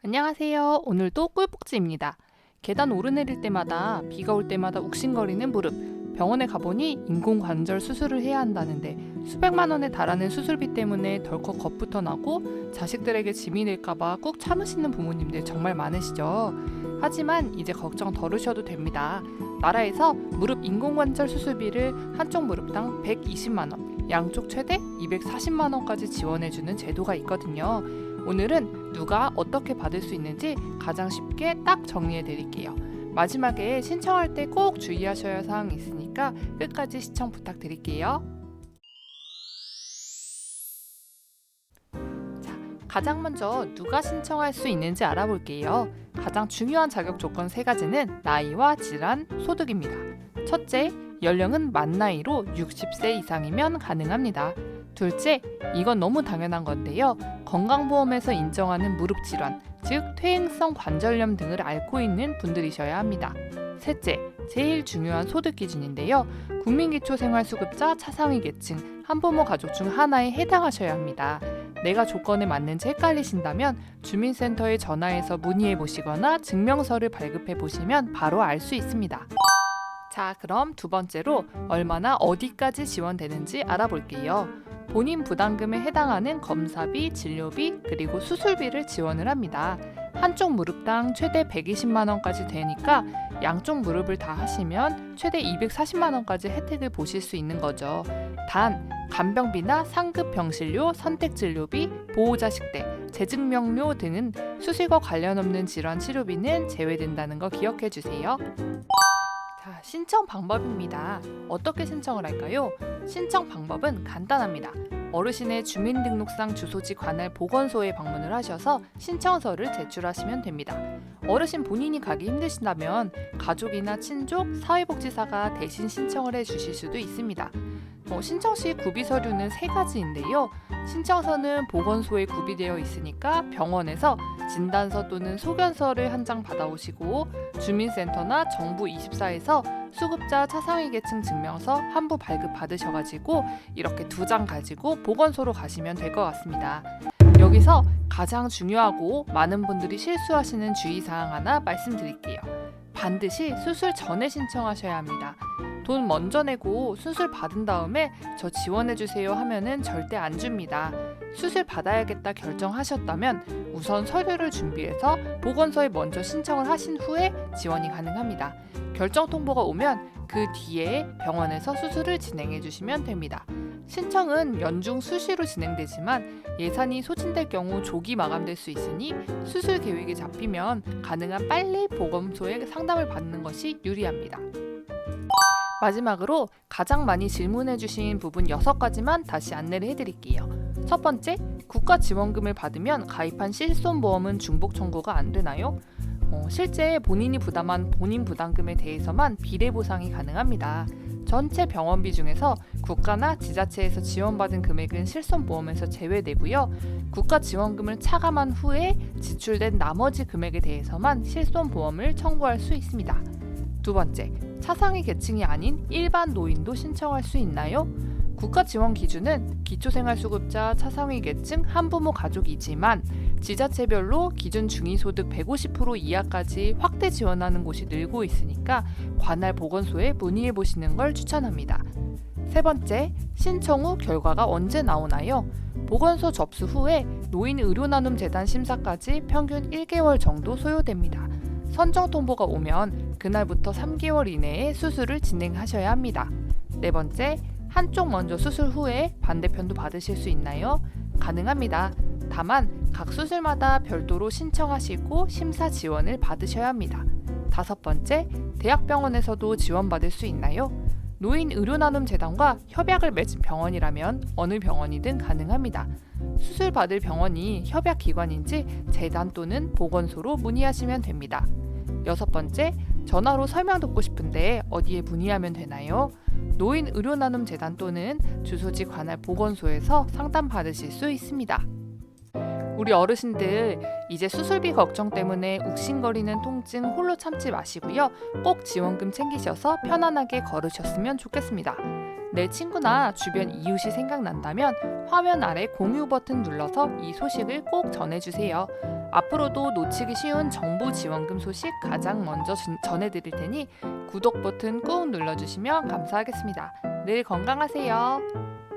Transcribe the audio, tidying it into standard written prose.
안녕하세요. 오늘도 꿀복지입니다. 계단 오르내릴 때마다 비가 올 때마다 욱신거리는 무릎. 병원에 가보니 인공관절 수술을 해야 한다는데 수백만 원에 달하는 수술비 때문에 덜컥 겁부터 나고 자식들에게 짐이 될까봐 꾹 참으시는 부모님들 정말 많으시죠. 하지만 이제 걱정 덜으셔도 됩니다. 나라에서 무릎 인공관절 수술비를 한쪽 무릎당 120만 원, 양쪽 최대 240만 원까지 지원해주는 제도가 있거든요. 오늘은 누가 어떻게 받을 수 있는지 가장 쉽게 딱 정리해 드릴게요. 마지막에 신청할 때 꼭 주의하셔야 할 사항이 있으니까 끝까지 시청 부탁드릴게요. 자, 가장 먼저 누가 신청할 수 있는지 알아볼게요. 가장 중요한 자격 조건 3가지는 나이와 질환, 소득입니다. 첫째, 연령은 만 나이로 60세 이상이면 가능합니다. 둘째, 이건 너무 당연한 건데요. 건강보험에서 인정하는 무릎 질환, 즉 퇴행성 관절염 등을 앓고 있는 분들이셔야 합니다. 셋째, 제일 중요한 소득 기준인데요. 국민기초생활수급자 차상위 계층, 한부모 가족 중 하나에 해당하셔야 합니다. 내가 조건에 맞는지 헷갈리신다면 주민센터에 전화해서 문의해 보시거나 증명서를 발급해 보시면 바로 알 수 있습니다. 자, 그럼 두 번째로 얼마나 어디까지 지원되는지 알아볼게요. 본인 부담금에 해당하는 검사비, 진료비, 그리고 수술비를 지원을 합니다. 한쪽 무릎당 최대 120만 원까지 되니까 양쪽 무릎을 다 하시면 최대 240만 원까지 혜택을 보실 수 있는 거죠. 단, 간병비나 상급 병실료, 선택진료비, 보호자 식대, 재증명료 등은 수술과 관련 없는 질환 치료비는 제외된다는 거 기억해 주세요. 자, 신청 방법입니다. 어떻게 신청을 할까요? 신청 방법은 간단합니다. 어르신의 주민등록상 주소지 관할 보건소에 방문을 하셔서 신청서를 제출하시면 됩니다. 어르신 본인이 가기 힘드신다면 가족이나 친족, 사회복지사가 대신 신청을 해주실 수도 있습니다. 신청 시 구비 서류는 3가지인데요. 신청서는 보건소에 구비되어 있으니까 병원에서 진단서 또는 소견서를 한 장 받아오시고 주민센터나 정부24에서 수급자 차상위 계층 증명서 한부 발급 받으셔가지고 이렇게 2장 가지고 보건소로 가시면 될 것 같습니다. 여기서 가장 중요하고 많은 분들이 실수하시는 주의사항 하나 말씀드릴게요. 반드시 수술 전에 신청하셔야 합니다. 돈 먼저 내고 수술 받은 다음에 저 지원해주세요 하면은 절대 안 줍니다. 수술 받아야겠다 결정하셨다면 우선 서류를 준비해서 보건소에 먼저 신청을 하신 후에 지원이 가능합니다. 결정 통보가 오면 그 뒤에 병원에서 수술을 진행해 주시면 됩니다. 신청은 연중 수시로 진행되지만 예산이 소진될 경우 조기 마감될 수 있으니 수술 계획이 잡히면 가능한 빨리 보건소에 상담을 받는 것이 유리합니다. 마지막으로 가장 많이 질문해 주신 부분 6가지만 다시 안내를 해드릴게요. 첫 번째, 국가 지원금을 받으면 가입한 실손보험은 중복 청구가 안 되나요? 실제 본인이 부담한 본인 부담금에 대해서만 비례 보상이 가능합니다. 전체 병원비 중에서 국가나 지자체에서 지원받은 금액은 실손보험에서 제외되고요. 국가 지원금을 차감한 후에 지출된 나머지 금액에 대해서만 실손보험을 청구할 수 있습니다. 두 번째, 차상위 계층이 아닌 일반 노인도 신청할 수 있나요? 국가 지원 기준은 기초생활수급자 차상위 계층 한부모 가족이지만 지자체별로 기준 중위소득 150% 이하까지 확대 지원하는 곳이 늘고 있으니까 관할 보건소에 문의해 보시는 걸 추천합니다. 세 번째, 신청 후 결과가 언제 나오나요? 보건소 접수 후에 노인의료나눔재단 심사까지 평균 1개월 정도 소요됩니다. 선정 통보가 오면 그날부터 3개월 이내에 수술을 진행하셔야 합니다. 네 번째, 한쪽 먼저 수술 후에 반대편도 받으실 수 있나요? 가능합니다. 다만 각 수술마다 별도로 신청하시고 심사 지원을 받으셔야 합니다. 다섯 번째, 대학병원에서도 지원받을 수 있나요? 노인의료나눔재단과 협약을 맺은 병원이라면 어느 병원이든 가능합니다. 수술 받을 병원이 협약기관인지 재단 또는 보건소로 문의하시면 됩니다. 여섯 번째, 전화로 설명 듣고 싶은데 어디에 문의하면 되나요? 노인의료나눔재단 또는 주소지 관할 보건소에서 상담 받으실 수 있습니다. 우리 어르신들 이제 수술비 걱정 때문에 욱신거리는 통증 홀로 참지 마시고요. 꼭 지원금 챙기셔서 편안하게 걸으셨으면 좋겠습니다. 내 친구나 주변 이웃이 생각난다면 화면 아래 공유 버튼 눌러서 이 소식을 꼭 전해주세요. 앞으로도 놓치기 쉬운 정부 지원금 소식 가장 먼저 전해드릴 테니 구독 버튼 꾹 눌러주시면 감사하겠습니다. 늘 건강하세요.